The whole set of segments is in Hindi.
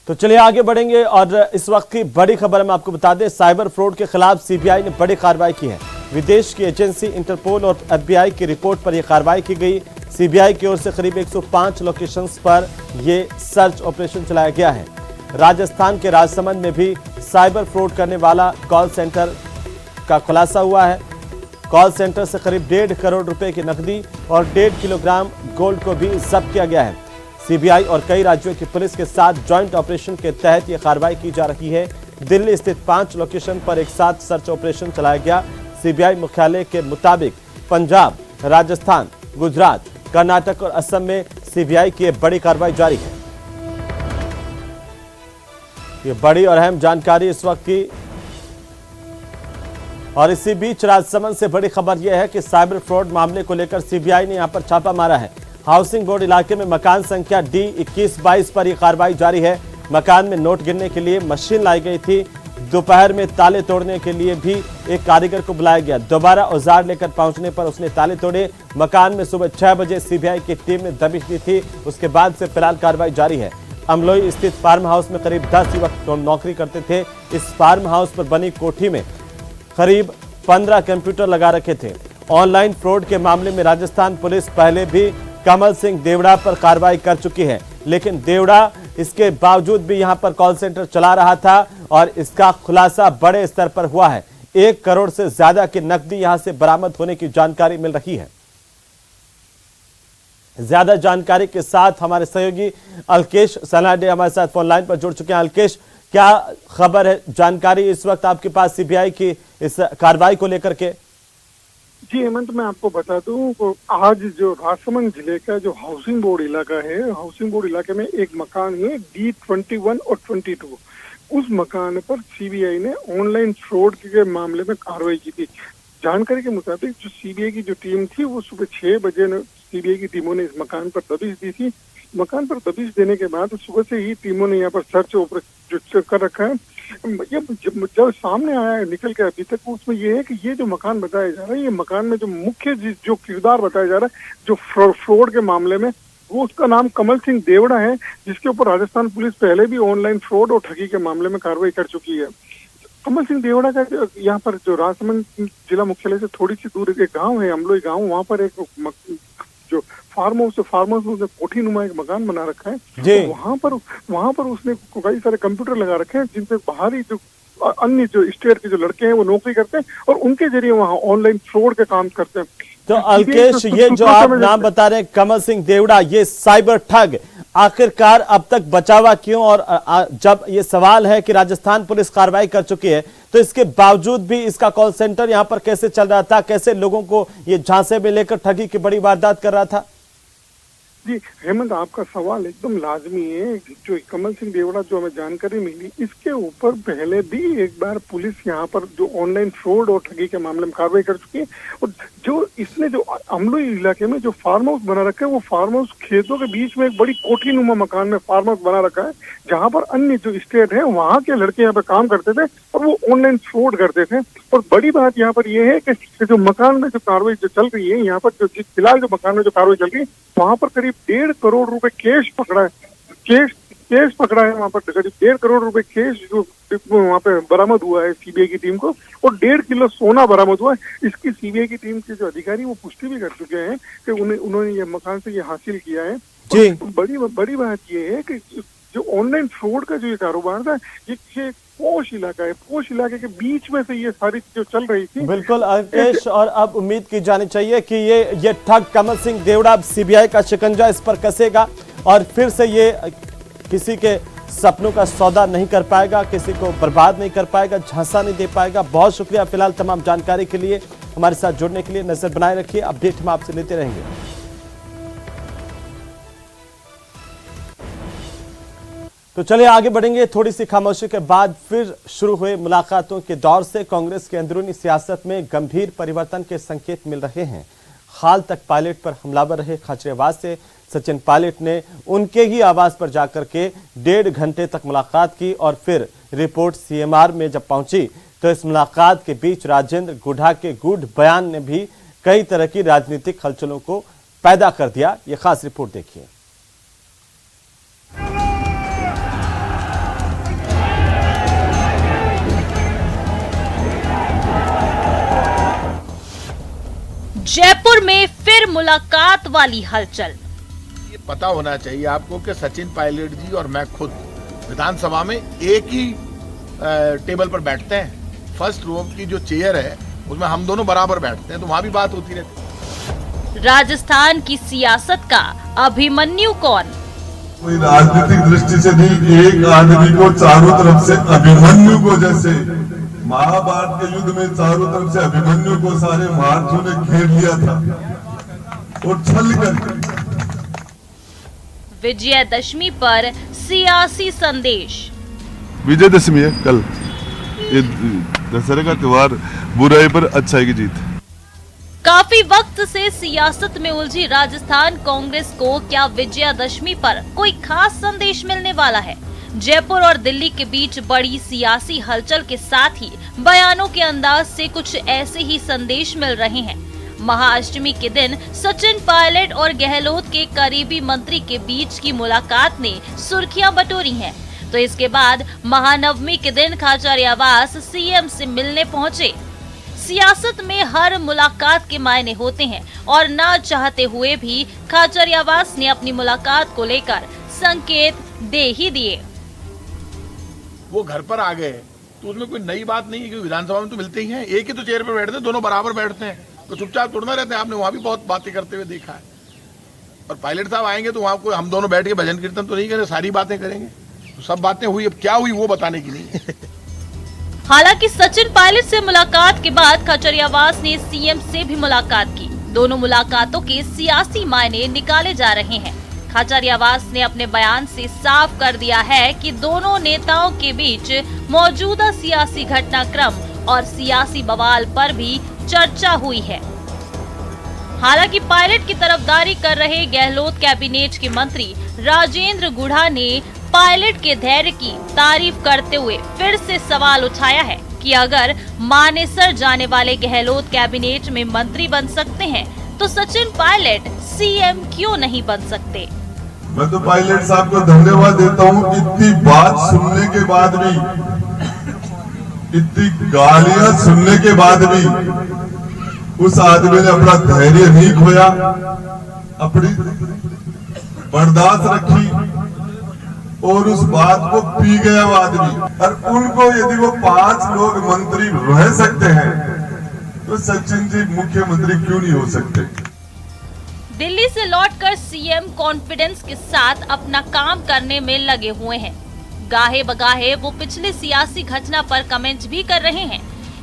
तो चलिए आगे बढ़ेंगे और इस वक्त की बड़ी खबर हम आपको बता दें, साइबर फ्रॉड के खिलाफ सीबीआई ने बड़ी कार्रवाई की है। विदेश की एजेंसी इंटरपोल और एफबीआई की रिपोर्ट पर यह कार्रवाई की गई। सीबीआई की ओर से करीब 105 लोकेशंस पर यह सर्च ऑपरेशन चलाया गया है। राजस्थान के राजसमंद में भी साइबर फ्रॉड करने वाला कॉल सेंटर का खुलासा हुआ है। कॉल सेंटर से करीब 1.5 करोड़ रुपए की नकदी और 1.5 किलोग्राम गोल्ड को भी जब्त किया गया है। सीबीआई और कई राज्यों की पुलिस के साथ जॉइंट ऑपरेशन के तहत यह कार्रवाई की जा रही है। दिल्ली स्थित 5 लोकेशन पर एक साथ सर्च ऑपरेशन चलाया गया। सीबीआई मुख्यालय के मुताबिक पंजाब, राजस्थान, गुजरात, कर्नाटक और असम में सीबीआई की बड़ी कार्रवाई जारी है। ये बड़ी और अहम जानकारी इस वक्त की। और इसी बीच राजसमंद से बड़ी खबर यह है कि साइबर फ्रॉड मामले को लेकर सीबीआई ने यहां पर छापा मारा है। हाउसिंग बोर्ड इलाके में मकान संख्या D2122 पर यह कार्रवाई जारी है। मकान में नोट गिनने के लिए मशीन लाई गई थी। दोपहर में ताले तोड़ने के लिए भी एक कारीगर को बुलाया गया। दोबारा औजार लेकर पहुंचने पर उसने ताले तोड़े। मकान में सुबह 6 बजे सीबीआई की टीम ने दबिश दी थी। उसके बाद से फिलहाल कार्रवाई जारी है। अमलोई स्थित फार्म हाउस में करीब 10 युवक नौकरी करते थे। इस फार्म हाउस पर बनी कोठी में करीब 15 कंप्यूटर लगा रखे थे। ऑनलाइन फ्रॉड के मामले में राजस्थान पुलिस पहले भी कमल सिंह देवड़ा पर कार्रवाई कर चुकी है, लेकिन देवड़ा इसके बावजूद भी यहां पर कॉल सेंटर चला रहा था और इसका खुलासा बड़े स्तर पर हुआ है। 1 करोड़ से ज्यादा की नकदी यहां से बरामद होने की जानकारी मिल रही है। ज्यादा जानकारी के साथ हमारे सहयोगी अलकेश सलाडे हमारे साथ फोन लाइन पर जुड़ चुके हैं। अलकेश, क्या खबर है, जानकारी इस वक्त आपके पास सीबीआई की इस कार्रवाई को लेकर के? जी हेमंत, मैं आपको बता दूं, आज जो राजसमंद जिले का जो हाउसिंग बोर्ड इलाका है, हाउसिंग बोर्ड इलाके में एक मकान है D21 और 22। उस मकान पर सीबीआई ने ऑनलाइन फ्रॉड के मामले में कार्रवाई की थी। जानकारी के मुताबिक जो सीबीआई की जो टीम थी वो सुबह 6 बजे सीबीआई की टीमों ने इस मकान पर दबिश दी थी। मकान पर दबिश देने के बाद सुबह से ही टीमों ने यहाँ पर सर्च ऑपरेशन कर रखा है। ये जब सामने आया है निकल के अभी तक, उसमें ये है कि ये जो मकान बताया जा रहा है, ये मकान में जो मुख्य जो किरदार बताया जा रहा है जो फ्रॉड के मामले में, वो उसका नाम कमल सिंह देवड़ा है, जिसके ऊपर राजस्थान पुलिस पहले भी ऑनलाइन फ्रॉड और ठगी के मामले में कार्रवाई कर चुकी है। कमल सिंह देवड़ा का यहाँ पर जो राजसमंद जिला मुख्यालय से थोड़ी सी दूर एक गाँव है, अमलोई गाँव, वहाँ पर एक जो फार्म हाउस में कोठी नुमा एक मकान बना रखा है। तो वहाँ पर उसने कई सारे कंप्यूटर लगा रखे हैं, जिनपे बाहरी जो अन्य जो स्टेट के जो लड़के हैं वो नौकरी करते हैं और उनके जरिए वहाँ ऑनलाइन फ्रॉड के काम करते हैं। तो अलकेश, ये जो आप नाम बता रहे हैं कमल सिंह देवड़ा, ये साइबर ठग आखिरकार अब तक बचावा क्यों? और जब ये सवाल है कि राजस्थान पुलिस कार्रवाई कर चुकी है, तो इसके बावजूद भी इसका कॉल सेंटर यहाँ पर कैसे चल रहा था? कैसे लोगों को ये झांसे में लेकर ठगी की बड़ी वारदात कर रहा था? जी हेमंत, आपका सवाल एकदम लाजमी है। जो कमल सिंह देवड़ा जो हमें जानकारी मिली, इसके ऊपर पहले भी एक बार पुलिस यहाँ पर जो ऑनलाइन फ्रॉड और ठगी के मामले में कार्रवाई कर चुकी है। और जो इसने जो अमलोई इलाके में जो फार्म हाउस बना रखा है, वो फार्म हाउस खेतों के बीच में एक बड़ी कोठी नुमा मकान में फार्म हाउस बना रखा है, जहाँ पर अन्य जो स्टेट है वहाँ के लड़के यहाँ पे काम करते थे और वो ऑनलाइन फ्रॉड करते थे। और बड़ी बात यहाँ पर यह है कि जो मकान में जो कार्रवाई जो चल रही है, यहाँ पर जो फिलहाल जो मकान में जो कार्रवाई चल रही है, वहाँ पर करीब 1.5 करोड़ रुपए कैश पकड़ा है। कैश पकड़ा है वहाँ पर, करीब 1.5 करोड़ रुपए कैश जो वहाँ पे बरामद हुआ है सीबीआई की टीम को, और 1.5 किलो सोना बरामद हुआ है। इसकी सीबीआई की टीम के जो अधिकारी वो पुष्टि भी कर चुके हैं कि उन्होंने ये मकान से ये हासिल किया है। जी, बड़ी बात ये है कि जो ऑनलाइन फ्रॉड का जो ये कारोबार था, ये पोश इलाका है, पोश इलाके के बीच में से ये सारी चीजें चल रही थी। बिल्कुल अलकेश, और अब उम्मीद की जानी चाहिए कि ये ठग कमल सिंह देवड़ा सीबीआई का शिकंजा इस पर कसेगा और फिर से ये किसी के सपनों का सौदा नहीं कर पाएगा, किसी को बर्बाद नहीं कर पाएगा, झांसा नहीं दे पाएगा। बहुत शुक्रिया फिलहाल तमाम जानकारी के लिए, हमारे साथ जुड़ने के लिए। नजर बनाए रखिए, अपडेट हम आपसे लेते रहेंगे। तो चलिए आगे बढ़ेंगे। थोड़ी सी खामोशी के बाद फिर शुरू हुए मुलाकातों के दौर से कांग्रेस के अंदरूनी सियासत में गंभीर परिवर्तन के संकेत मिल रहे हैं। हाल तक पायलट पर हमलावर रहे खाचरियावास से सचिन पायलट ने उनके ही आवास पर जाकर के 1.5 घंटे तक मुलाकात की और फिर रिपोर्ट सीएमआर में जब पहुंची तो इस मुलाकात के बीच राजेंद्र गुढ़ा के गूढ़ बयान ने भी कई तरह की राजनीतिक हलचलों को पैदा कर दिया। ये खास रिपोर्ट देखिए। जयपुर में फिर मुलाकात वाली हलचल। ये पता होना चाहिए आपको कि सचिन पायलट जी और मैं खुद विधानसभा में एक ही टेबल पर बैठते हैं। फर्स्ट रो की जो चेयर है उसमें हम दोनों बराबर बैठते हैं, तो वहाँ भी बात होती रहती है। राजस्थान की सियासत का अभिमन्यु कौन? कोई राजनीतिक दृष्टि से नहीं, एक आदमी को चारों तरफ से अभिमन्यु को, जैसे महाभारत के युद्ध में चारों तरफ से अभिमन्यु को सारे महारथियों ने घेर लिया था और छल कर। विजयदशमी पर सियासी संदेश। विजयदशमी है कल, ये दशहरे का त्योहार, बुराई पर अच्छाई की जीत। काफी वक्त से सियासत में उलझी राजस्थान कांग्रेस को क्या विजयादशमी पर कोई खास संदेश मिलने वाला है? जयपुर और दिल्ली के बीच बड़ी सियासी हलचल के साथ ही बयानों के अंदाज से कुछ ऐसे ही संदेश मिल रहे हैं। महाअष्टमी के दिन सचिन पायलट और गहलोत के करीबी मंत्री के बीच की मुलाकात ने सुर्खियां बटोरी हैं। तो इसके बाद महानवमी के दिन खाचरियावास सीएम से मिलने पहुंचे। सियासत में हर मुलाकात के मायने होते हैं और ना चाहते हुए भी खाचरियावास ने अपनी मुलाकात को लेकर संकेत दे ही दिए। वो घर पर आ गए तो उसमें कोई नई बात नहीं है, क्योंकि विधानसभा में तो मिलते ही हैं, एक ही तो चेयर पर बैठते हैं, दोनों बराबर बैठते हैं, तो चुपचाप तोड़ना रहते हैं। आपने वहाँ भी बहुत बातें करते हुए देखा है। और पायलट साहब आएंगे तो वहाँ कोई हम दोनों बैठ के भजन कीर्तन तो नहीं करें, सारी बातें करेंगे। तो सब बातें हुई, अब क्या हुई वो बताने की नहीं। हालांकि सचिन पायलट से मुलाकात के बाद खाचरियावास ने सीएम से भी मुलाकात की। दोनों मुलाकातों के सियासी मायने निकाले जा रहे हैं। खाचरियावास ने अपने बयान से साफ कर दिया है कि दोनों नेताओं के बीच मौजूदा सियासी घटनाक्रम और सियासी बवाल पर भी चर्चा हुई है। हालांकि पायलट की तरफदारी कर रहे गहलोत कैबिनेट के मंत्री राजेंद्र गुढ़ा ने पायलट के धैर्य की तारीफ करते हुए फिर से सवाल उठाया है कि अगर मानेसर जाने वाले गहलोत कैबिनेट में मंत्री बन सकते हैं तो सचिन पायलट सीएम क्यों नहीं बन सकते? मैं तो पायलट साहब को धन्यवाद देता हूँ, इतनी बात सुनने के बाद भी, इतनी गालियां सुनने के बाद भी उस आदमी ने अपना धैर्य नहीं खोया, अपनी बर्दाश्त रखी और उस बात को पी गया वो आदमी। और उनको यदि वो 5 लोग मंत्री रह सकते हैं तो सचिन जी मुख्यमंत्री क्यों नहीं हो सकते? दिल्ली से लौटकर सीएम कॉन्फिडेंस के साथ अपना काम करने में लगे हुए हैं। गाहे बगाहे वो पिछले सियासी घटना पर कमेंट भी कर रहे हैं।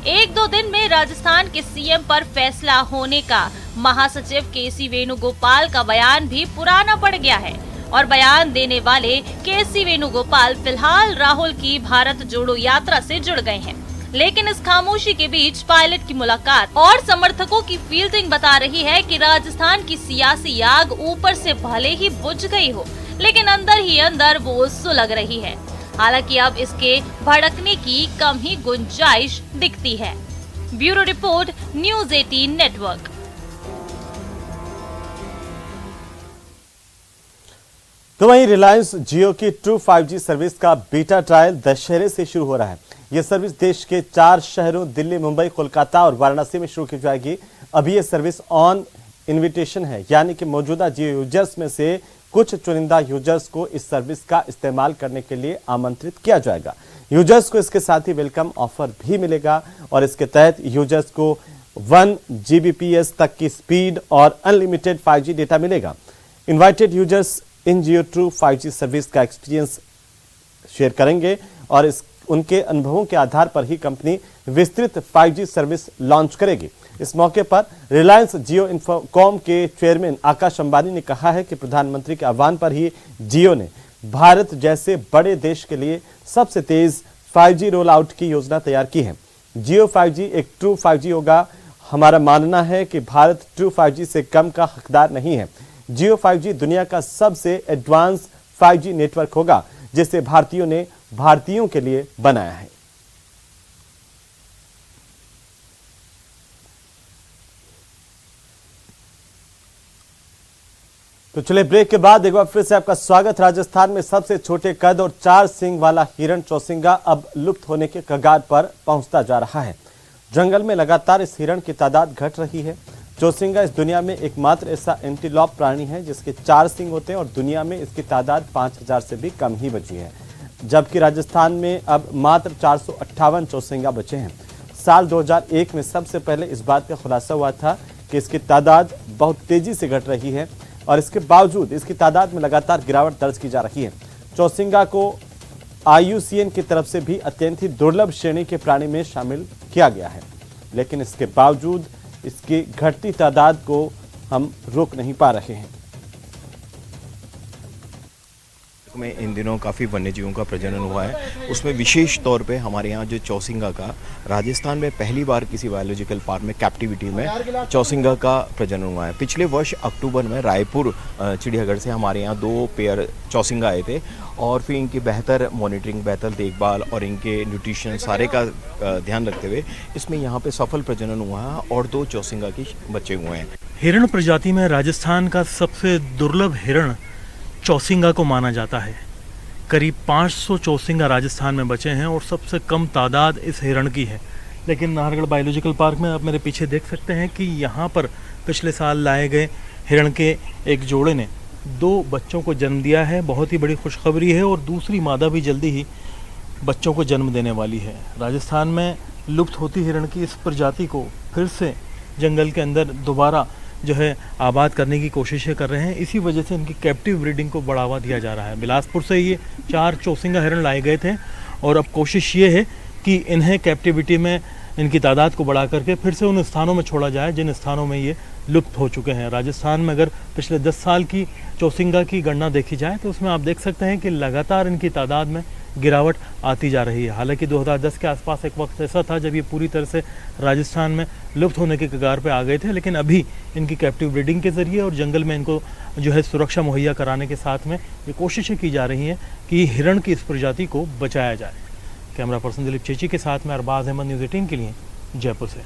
1-2 दिन में राजस्थान के सीएम पर फैसला होने का महासचिव केसी वेणुगोपाल का बयान भी पुराना पड़ गया है और बयान देने वाले केसी वेणुगोपाल फिलहाल राहुल की भारत जोड़ो यात्रा से जुड़ गए हैं। लेकिन इस खामोशी के बीच पायलट की मुलाकात और समर्थकों की फील्डिंग बता रही है कि राजस्थान की सियासी आग ऊपर से भले ही बुझ गई हो, लेकिन अंदर ही अंदर वो सुलग रही है। हालांकि अब इसके भड़कने की कम ही गुंजाइश दिखती है। Bureau report, news 18 network. तो वहीं रिलायंस जियो की ट्रू 5G सर्विस का बीटा ट्रायल दशहरे से शुरू हो रहा है। यह सर्विस देश के 4 शहरों दिल्ली, मुंबई, कोलकाता और वाराणसी में शुरू की जाएगी। अभी यह सर्विस ऑन इनविटेशन है, यानी कि मौजूदा जियो यूजर्स में से कुछ चुनिंदा यूजर्स को इस सर्विस का इस्तेमाल करने के लिए आमंत्रित किया जाएगा। यूजर्स को इसके साथ ही वेलकम ऑफर भी मिलेगा और इसके तहत यूजर्स को 1 Gbps तक की स्पीड और अनलिमिटेड 5G डेटा मिलेगा। इन्वाइटेड यूजर्स इन जियो ट्रू 5G सर्विस का एक्सपीरियंस शेयर करेंगे और उनके अनुभवों के आधार पर ही कंपनी विस्तृत 5G सर्विस लॉन्च करेगी। इस मौके पर रिलायंस जियो इन्फोकॉम के चेयरमैन आकाश अंबानी ने कहा है कि प्रधानमंत्री के आह्वान पर ही जियो ने भारत जैसे बड़े देश के लिए सबसे तेज 5G रोल आउट की योजना तैयार की है। जियो 5G एक ट्रू 5G होगा। हमारा मानना है कि भारत ट्रू 5G से कम का हकदार नहीं है। जियो 5G दुनिया का सबसे एडवांस 5G नेटवर्क होगा जिसे भारतीयों ने भारतीयों के लिए बनाया है। तो चलिए ब्रेक के बाद एक बार फिर से आपका स्वागत। राजस्थान में सबसे छोटे कद और 4 सींग वाला हिरण चौसिंगा अब लुप्त होने के कगार पर पहुंचता जा रहा है। जंगल में लगातार इस हिरण की तादाद घट रही है। चौसिंगा इस दुनिया में एकमात्र ऐसा एंटीलॉप प्राणी है जिसके 4 सींग होते हैं और दुनिया में इसकी तादाद 5000 से भी कम ही बची है, जबकि राजस्थान में अब मात्र 458 चौसिंगा बचे हैं। साल 2001 में सबसे पहले इस बात का खुलासा हुआ था कि इसकी तादाद बहुत तेजी से घट रही है और इसके बावजूद इसकी तादाद में लगातार गिरावट दर्ज की जा रही है। चौसिंगा को IUCN की तरफ से भी अत्यंत ही दुर्लभ श्रेणी के प्राणी में शामिल किया गया है, लेकिन इसके बावजूद इसकी घटती तादाद को हम रोक नहीं पा रहे हैं। में इन दिनों काफ़ी वन्यजीवों का प्रजनन हुआ है, उसमें विशेष तौर पे हमारे यहाँ जो चौसिंगा का राजस्थान में पहली बार किसी बायोलॉजिकल पार्क में कैप्टिविटी में चौसिंगा का प्रजनन हुआ है। पिछले वर्ष अक्टूबर में रायपुर चिड़ियाघर से हमारे यहाँ 2 पेयर चौसिंगा आए थे और फिर इनकी बेहतर मॉनिटरिंग, बेहतर देखभाल और इनके न्यूट्रिशन सारे का ध्यान रखते हुए इसमें यहाँ पे सफल प्रजनन हुआ है और 2 चौसिंगा के बच्चे हुए हैं। हिरण प्रजाति में राजस्थान का सबसे दुर्लभ हिरण चौसिंगा को माना जाता है। करीब 500 चौसिंगा राजस्थान में बचे हैं और सबसे कम तादाद इस हिरण की है। लेकिन नाहरगढ़ बायोलॉजिकल पार्क में आप मेरे पीछे देख सकते हैं कि यहाँ पर पिछले साल लाए गए हिरण के एक जोड़े ने 2 बच्चों को जन्म दिया है। बहुत ही बड़ी खुशखबरी है और दूसरी मादा भी जल्दी ही बच्चों को जन्म देने वाली है। राजस्थान में लुप्त होती हिरण की इस प्रजाति को फिर से जंगल के अंदर दोबारा जो है आबाद करने की कोशिशें कर रहे हैं। इसी वजह से इनकी कैप्टिव ब्रीडिंग को बढ़ावा दिया जा रहा है। बिलासपुर से ये 4 चौसिंगा हिरण लाए गए थे और अब कोशिश ये है कि इन्हें कैप्टिविटी में इनकी तादाद को बढ़ा करके फिर से उन स्थानों में छोड़ा जाए जिन स्थानों में ये लुप्त हो चुके हैं। राजस्थान में अगर पिछले 10 साल की चौसिंगा की गणना देखी जाए तो उसमें आप देख सकते हैं कि लगातार इनकी तादाद में गिरावट आती जा रही है। हालांकि 2010 के आसपास एक वक्त ऐसा था जब ये पूरी तरह से राजस्थान में लुप्त होने के कगार पे आ गए थे, लेकिन अभी इनकी कैप्टिव ब्रीडिंग के ज़रिए और जंगल में इनको जो है सुरक्षा मुहैया कराने के साथ में ये कोशिशें की जा रही हैं कि हिरण की इस प्रजाति को बचाया जाए। कैमरा पर्सन दिलीप चेची के साथ में अरबाज अहमद, न्यूज़ 18 के लिए जयपुर से।